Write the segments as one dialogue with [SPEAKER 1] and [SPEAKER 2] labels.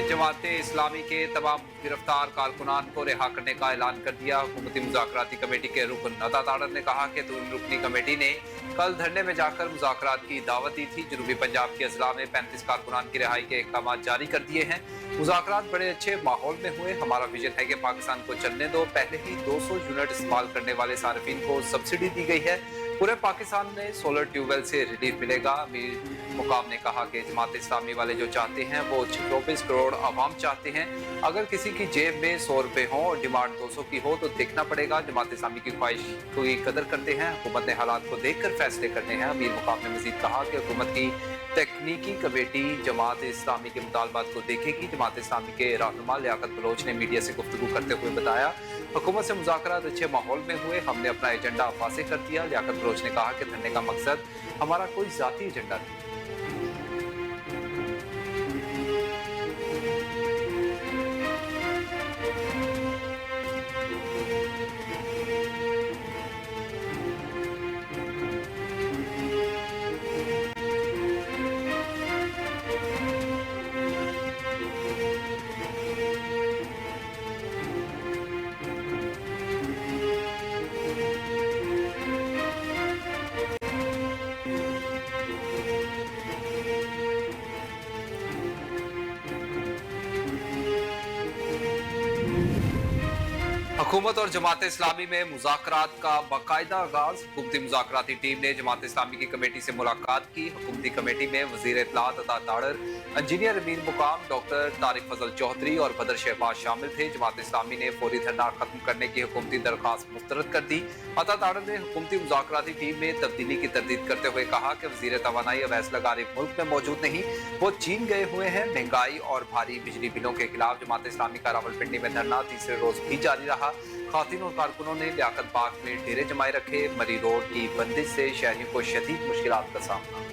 [SPEAKER 1] जमाते इस्लामी के तमाम गिरफ्तार कारकुनान को रिहा करने का ऐलान कर दिया। हुकूमती मुज़ाकराती कमेटी के रुकन अता ताड़र ने कहा कि तीन रुकनी कमेटी ने कल धरने में जाकर मुज़ाकरात की दावत दी थी। जनूबी पंजाब के अजला में 35 कारकुनान की रिहाई के अहकाम जारी कर दिए हैं। मुज़ाकरात बड़े अच्छे माहौल में हुए। हमारा विजन है कि पाकिस्तान को चलने दो। पहले ही 200 यूनिट इस्तेमाल करने वाले सार्फिन को सब्सिडी दी गई है। पूरे पाकिस्तान में सोलर ट्यूबवेल से रिलीफ मिलेगा। अमीर मुकाम ने कहा कि जमात इस्लामी वाले जो चाहते हैं वो 24 करोड़ आवाम चाहते हैं। अगर किसी की जेब में 100 रुपए हो और डिमांड 200 की हो तो देखना पड़ेगा। जमात इस्लामी की ख्वाहिश की कदर करते हैं। हुकूमत ने हालात को देख कर फैसले करने हैं। अमीर मुकाम ने मजीद कहा कि हुकूमत की तकनीकी कमेटी जमात इस्लामी के मुतालबात को देखेगी। जमात इस्लामी के रहनुमा लियाकत बलोच ने मीडिया से गुफ्तगू करते हुए बताया, हुकूमत से मुज़ाकरात अच्छे माहौल में हुए। हमने अपना एजेंडा वाज़ेह कर दिया। लियाकत बलोच ने कहा कि धरने का मकसद हमारा कोई ज़ाती एजेंडा नहीं। हुकूमत और जमात इस्लामी में मुज़ाकरात का बाकायदा आगाज। हुकूमती मुज़ाकराती टीम ने जमात इस्लामी की कमेटी से मुलाकात की। हुकूमती कमेटी में वज़ीर इत्तलात अता ताड़र, इंजीनियर अमीर मुकाम, डॉक्टर तारिक फजल चौधरी और बदर शहबाज शामिल थे। जमात इस्लामी ने फौरी धरना खत्म करने की हुकूमती दरख्वास्त मुस्तरद कर दी। अता ताड़र ने हुकूमती मुज़ाकराती टीम में तब्दीली की तरदीद करते हुए कहा कि वज़ीर तवानाई अवैस लगारी मुल्क में मौजूद नहीं, वो चीन गए हुए हैं। महंगाई और भारी बिजली बिलों के खिलाफ जमात इस्लामी का रावलपिंडी में धरना तीसरे रोज भी जारी रहा। खातिन और कारकुनों ने लियाकत बाग में डेरे जमाए रखे। मरी रोड की बंदिश से शहरियों को शदीद मुश्किलात का सामना।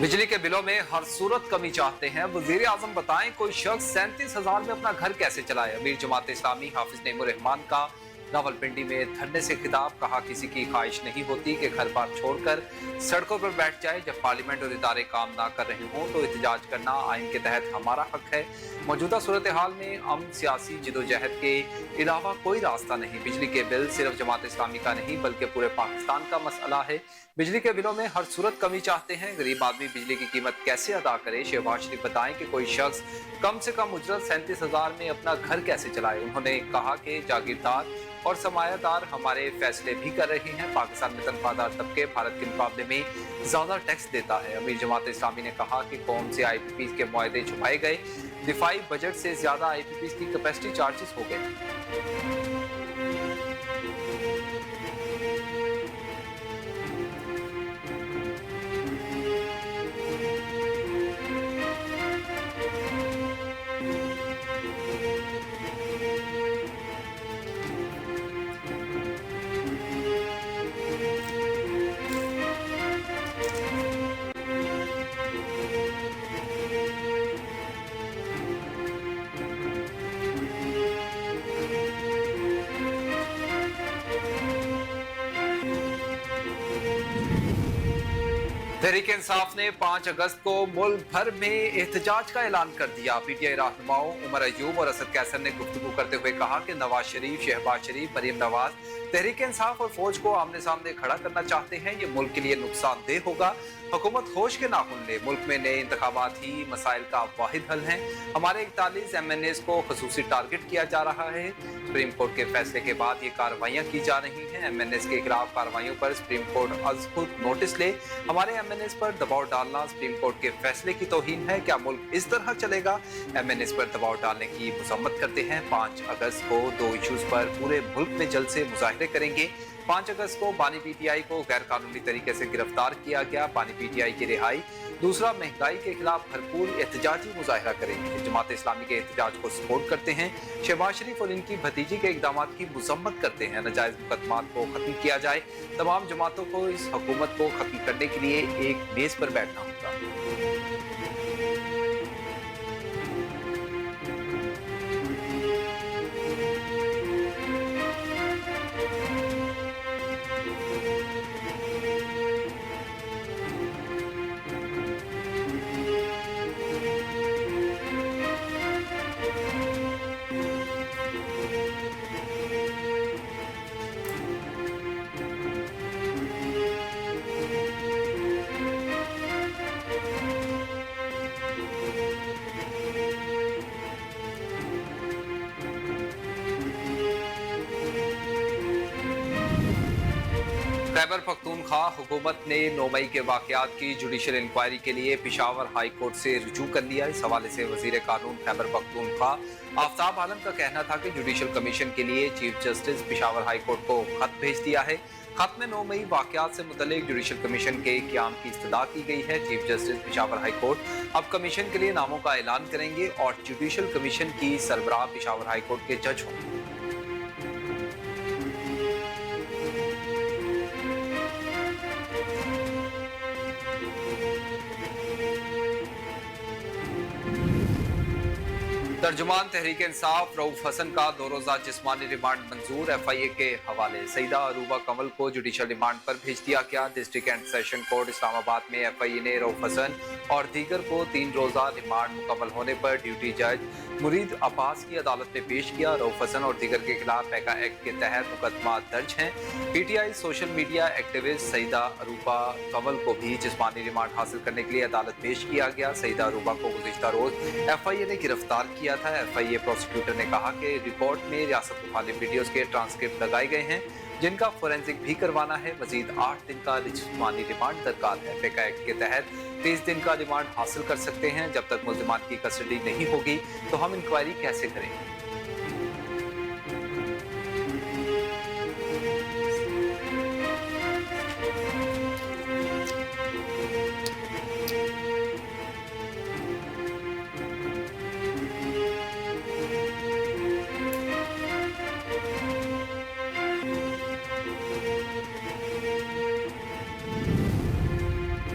[SPEAKER 1] बिजली के बिलों में हर सूरत कमी चाहते हैं। वजीर आजम बताएं कोई शख्स 37,000 में अपना घर कैसे चलाए। अमीर जमात इस्लामी हाफिज नईमुर रहमान का रावलपिंडी में धरने से खिताब। कहा, किसी की ख्वाहिश नहीं होती कि घर बार छोड़कर सड़कों पर बैठ जाए। जब पार्लियामेंट और इदारे काम ना कर रहे हों तो एहतजाज करना आइन के तहत हमारा हक है। मौजूदा सूरत हाल में अमन सियासी जिदोजहद के अलावा कोई रास्ता नहीं। बिजली के बिल सिर्फ जमात इस्लामी का नहीं बल्कि पूरे पाकिस्तान का मसला है। बिजली के बिलों में हर सूरत कमी चाहते हैं। गरीब आदमी बिजली की कीमत कैसे अदा करे। शहबाज शरीफ बताएं कि कोई शख्स कम से कम उजरत 37,000 में अपना घर कैसे चलाए। उन्होंने कहा कि जागीरदार और सरमायादार हमारे फैसले भी कर रहे हैं। पाकिस्तान में तनख्वाहदार तबके भारत के मुकाबले में ज्यादा टैक्स देता है। अमीर जमात इस्लामी ने कहा कि कौन से IPPs के मुआहदे छुपाए गए। दिफाई बजट से ज्यादा IPPs की कैपेसिटी चार्जेस हो गए। तहरीक इंसाफ ने 5 अगस्त को मुल्क भर में एहतजाज का ऐलान कर दिया। PTI रहनुमाओं उमर अयूब और असद कैसर ने गुफ्तगू करते हुए कहा कि नवाज शरीफ, शहबाज शरीफ, मरीम नवाज तहरीक इंसाफ और फौज को आमने सामने खड़ा करना चाहते हैं। ये मुल्क के लिए नुकसानदेह होगा। हुकूमत होश के नाखून ले। मुल्क में नए इंतखाबात ही मसाइल का वाहिद हल हैं। हमारे 41 MNAs को खसूसी टारगेट किया जा रहा है। सुप्रीम कोर्ट के फैसले के बाद ये कार्रवाइयां की जा रही हैं। MNAs के खिलाफ कार्रवाइयों पर सुप्रीम कोर्ट अज खुद नोटिस ले। हमारे MNAs पर दबाव डालना सुप्रीम कोर्ट के फैसले की तौहीन है। क्या मुल्क इस तरह चलेगा? MNAs पर दबाव डालने की मजम्मत करते हैं। 5 अगस्त को 2 इशूज पर पूरे मुल्क में जलसे मुजाहिरे करेंगे। 5 अगस्त को बानी PTI को गैर कानूनी तरीके से गिरफ्तार किया गया। बानी PTI की रिहाई दूसरा, महंगाई के खिलाफ भरपूर एहतजाजी मुजाहरा करेंगे। जमात इस्लामी के एहतजाज को सपोर्ट करते हैं। शहबाज शरीफ और इनकी भतीजी के इकदाम की मजम्मत करते हैं। नाजायज मुकदमात को खत्म किया जाए। तमाम जमातों को इस हुकूमत को खत्म करने के लिए एक मेज पर बैठना होगा। खैबर पख्तूनख्वा हुकूमत ने 9 मई के वाकयात की जुडिशल इंक्वायरी के लिए पिशावर हाई कोर्ट से रुजू कर लिया। इस हवाले से वजीर कानून खैबर पख्तूनख्वा आफ्ताब आलम का कहना था कि जुडिशल कमीशन के लिए chief justice Peshawar high court को खत भेज दिया है। खत में 9 मई वाकयात से मुतल्लिक जुडिशल कमीशन के क़याम की इस्तदा की गई है। Chief justice Peshawar high court अब कमीशन के लिए नामों का ऐलान करेंगे और जुडिशल कमीशन की सरबराह पिशावर हाई कोर्ट के जज होंगे। तर्जुमान तहरीक इंसाफ रऊफ हसन का 2 रोजा जिस्मानी रिमांड मंजूर। FIA के हवाले सईदा अरूबा कमल को जुडिशल रिमांड पर भेज दिया गया। District and session court Islamabad में FIA ने रऊफ हसन और दीगर को 3 रोजा रिमांड मुकम्मल होने पर ड्यूटी जज मुरीद अब्बास की अदालत में पेश किया। रऊफ हसन और दीगर के खिलाफ पैका एक्ट के तहत मुकदमा दर्ज हैं। PTI social media activist Saeeda Aruba Kamal को भी जिस्मानी रिमांड हासिल करने के लिए अदालत पेश किया गया। सईदा अरूबा को गुज़िश्ता रोज FIA ने गिरफ्तार किया था। FIA प्रोसिक्यूटर ने कहा कि रिपोर्ट में रियासत मुखालिफ वीडियोस के ट्रांसक्रिप्ट लगाए गए हैं जिनका फोरेंसिक भी करवाना है। मजीद 8 दिन का जिस्मानी रिमांड दरकार है। पैका एक्ट के तहत 30 दिन का रिमांड हासिल कर सकते हैं। जब तक मुल्जिमान की कस्टडी नहीं होगी तो हम इंक्वायरी कैसे करेंगे।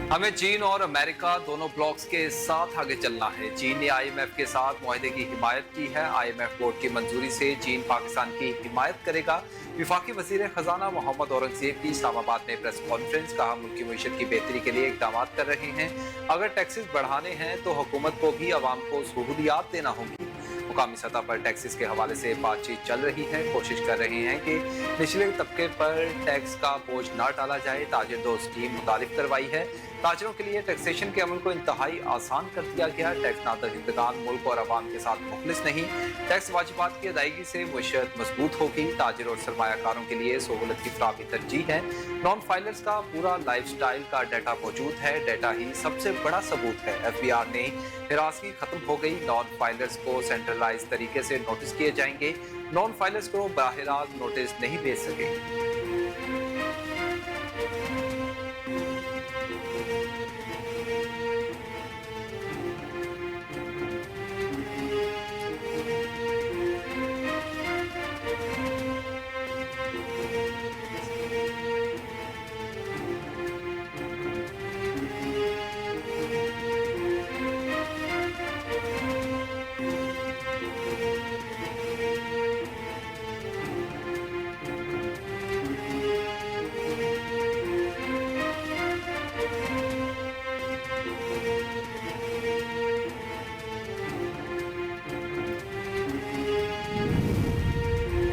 [SPEAKER 1] हमें चीन और अमेरिका दोनों ब्लॉक्स के साथ आगे चलना है। चीन ने IMF के साथ मुआहदे की हिमायत की है। IMF बोर्ड की मंजूरी से चीन पाकिस्तान की हिमायत करेगा। विफाकी वजीर खजाना मोहम्मद औरंगजेब की इस्लामाबाद में प्रेस कॉन्फ्रेंस। कहा, मुल्क की मईशत की बेहतरी के लिए इकदाम कर रहे हैं। अगर टैक्सेस बढ़ाने हैं तो हुकूमत को भी अवाम को सहूलियात देना होगी। मुकामी सतह पर टैक्सेस के हवाले से बातचीत चल रही है। कोशिश कर रहे हैं कि निचले तबके पर टैक्स का बोझ न डाला जाए। ताजिर दो स्कीम मुतारिफ करवाई है। ताजरों के लिए टैक्सेशन के अमल को इंतहाई आसान कर दिया गया। टैक्स नादहिंदगान मुल्क और अवाम के साथ मुखलिस नहीं। टैक्स वाजिबात की अदायगी से मईशत मजबूत होगी। ताजिर और सरमायाकारों के लिए सहूलत की फराहमी तरजीह है। नॉन फाइलर्स का पूरा लाइफ स्टाइल का डाटा मौजूद है। डाटा ही सबसे बड़ा सबूत है। FBR ने हिरासगी खत्म हो गई। नॉन फाइलर्स को सेंट्रलाइज तरीके से नोटिस किए जाएंगे। नॉन फाइलर्स को बराह रास्त नोटिस नहीं भेज सकेंगे।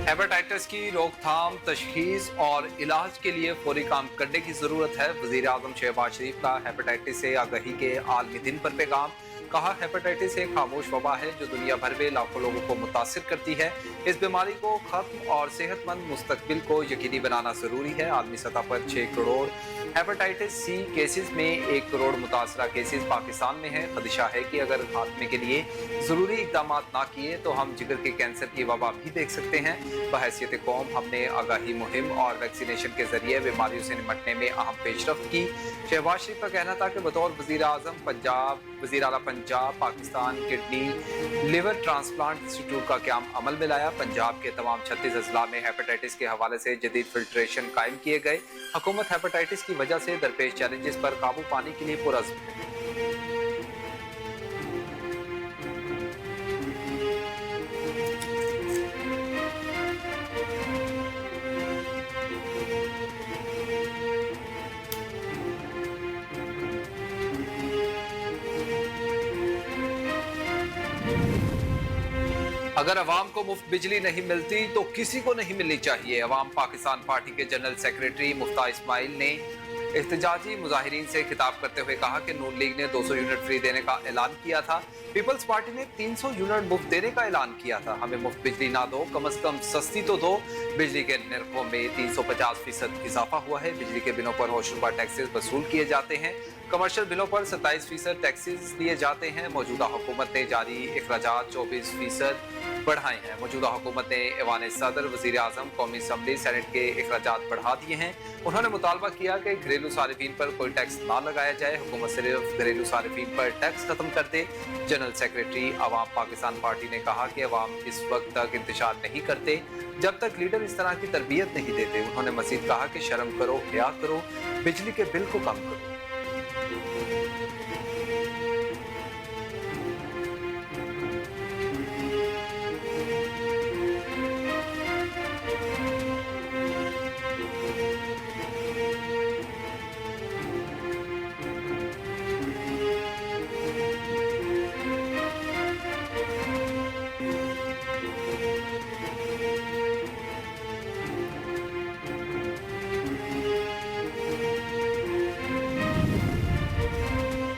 [SPEAKER 1] हेपेटाइटिस की रोकथाम, तशखीस और इलाज के लिए फौरी काम करने की जरूरत है। वजीर आजम शहबाज शरीफ का हेपेटाइटिस से आगाही के आलमी दिन पर पैगाम। कहा, हेपेटाइटिस एक खामोश वबा है जो दुनिया भर में लाखों लोगों को मुतासिर करती है। इस बीमारी को खत्म और सेहतमंद मुस्तकबिल को यकीनी बनाना जरूरी है। आलमी सतह पर 6 करोड़ हेपेटाइटिस सी केसेस में 1 करोड़ मुतासरा केसेस पाकिस्तान में है। खदशा है कि अगर खात्मे के लिए जरूरी इकदाम ना किए तो हम जिगर के कैंसर की वबा भी देख सकते हैं। बहैसियत कौम हमने आगाही मुहिम और वैक्सीनेशन के जरिए बीमारियों से निपटने में अहम पेशरफ्त की। शहबाज शरीफ का कहना था कि बतौर वजीर आजम वजीर आला Punjab Pakistan kidney liver transplant institute का क्याम अमल में लाया। पंजाब के तमाम 36 अजला में हेपेटाइटिस के हवाले से जदीद फिल्ट्रेशन कायम किए गए। हुकूमत हेपेटाइटिस की वजह से दरपेश चैलेंजेस पर काबू पाने के लिए पुरज़्म है। अगर अवाम को मुफ्त बिजली नहीं मिलती तो किसी को नहीं मिलनी चाहिए। अवाम पाकिस्तान पार्टी के जनरल सेक्रेटरी मुफ्ता इस्माइल ने एहतजाजी मुजाहिरीन से खिताब करते हुए कहा कि नून लीग ने 200 यूनिट फ्री देने का ऐलान किया था। पीपल्स पार्टी ने 300 यूनिट मुफ्त देने का ऐलान किया था। हमें मुफ्त बिजली ना दो, कम से कम सस्ती तो दो। बिजली के निर्खों में 350% इजाफा हुआ है। बिजली के बिलों पर होशरुबा टैक्सेस वसूल किए जाते हैं। कमर्शियल बिलों पर 27% टैक्सेस लिए जाते हैं। मौजूदा हुकूमत ने जारी अखराजात 24% बढ़ाए हैं। मौजूदा हुकूमत ने ऐवान सदर, वजीर आजम, कौमी असम्बली, सेनेट के अखराजात बढ़ा दिए हैं। उन्होंने मुतालबा किया कि घरेलू सारिफीन पर कोई टैक्स ना लगाया जाए। हुकूमत सिर्फ घरेलू सारिफीन पर टैक्स खत्म कर दे। जनरल सेक्रेटरी अवाम पाकिस्तान पार्टी ने कहा कि अवाम इस वक्त तक इंतजार नहीं करते जब तक लीडर इस तरह की तरबियत नहीं देते। उन्होंने मजीद कहा कि शर्म करो, हया करो, बिजली के बिल को कम करो।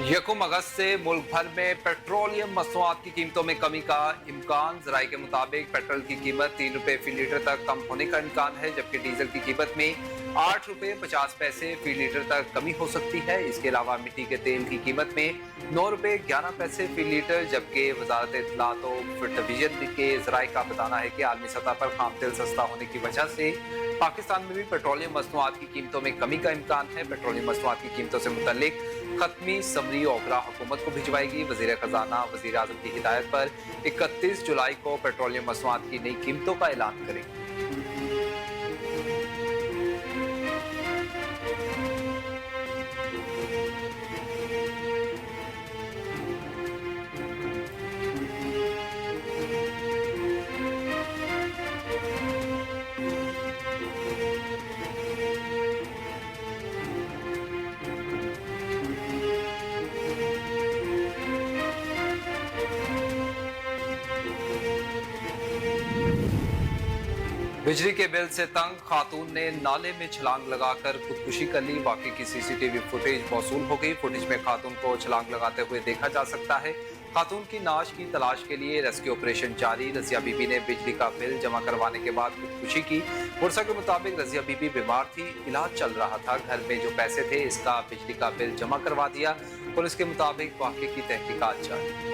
[SPEAKER 1] यकम अगस्त से मुल्क भर में पेट्रोलियम मसनूआत की कीमतों में कमी का इम्कान। ज़राए के मुताबिक पेट्रोल की कीमत 3 रुपए फी लीटर तक कम होने का इम्कान है, जबकि डीजल की कीमत में 8 रुपए 50 पैसे फी लीटर तक कमी हो सकती है। इसके अलावा मिट्टी के तेल की कीमत में 9 रुपए 11 पैसे फी लीटर, जबकि वजारत इत्तलात और डिवीजन के ज़राए का बताना है कि आलमी सतह पर खाम तेल सस्ता होने की वजह से पाकिस्तान में भी पेट्रोलियम मसनूआत की कीमतों में कमी का इम्कान है। पेट्रोलियम मसनूआत की कीमतों से मुतल्लिक खत्मी समरी ओकरा हुकूमत को भिजवाएगी। वजीर खजाना वजीर आजम की हिदायत पर 31 जुलाई को पेट्रोलियम मसनूआत की नई कीमतों का ऐलान करेगी। बिजली के बिल से तंग खातून ने नाले में छलांग लगाकर खुदकुशी कर ली। वाकई की सीसीटीवी फुटेज मौसूल हो गई। फुटेज में खातून को छलांग लगाते हुए देखा जा सकता है। खातून की नाश की तलाश के लिए रेस्क्यू ऑपरेशन जारी। रजिया बीबी ने बिजली का बिल जमा करवाने के बाद खुदकुशी की। पुरसा के मुताबिक रजिया बीबी बीमार थी, इलाज चल रहा था। घर में जो पैसे थे इसका बिजली का बिल जमा करवा दिया। पुलिस के मुताबिक वाकई की तहकीकात जारी।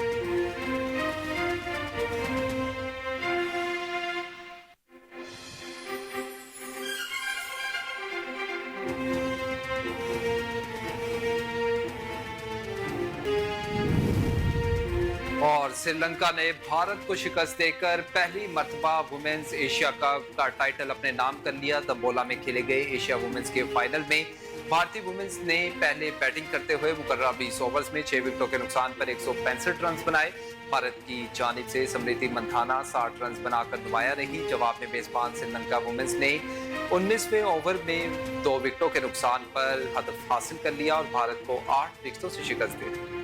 [SPEAKER 1] और श्रीलंका ने भारत को शिकस्त देकर पहली मर्तबा वुमेन्स एशिया कप का टाइटल अपने नाम कर लिया। तंबोला में खेले गए एशिया वुमेन्स के फाइनल में भारतीय वुमेन्स ने पहले बैटिंग करते हुए मुकर्रर 20 ओवर्स में 6 विकेटों के नुकसान पर 165 रन बनाए। भारत की जानिब से स्मृति मंथाना 60 रन बनाकर नुमाया रही। जवाब में मेजबान श्रीलंका वुमेन्स ने 19वें ओवर में 2 विकेटों के नुकसान पर हदफ हासिल कर लिया और भारत को 8 विकेटों से शिकस्त दी।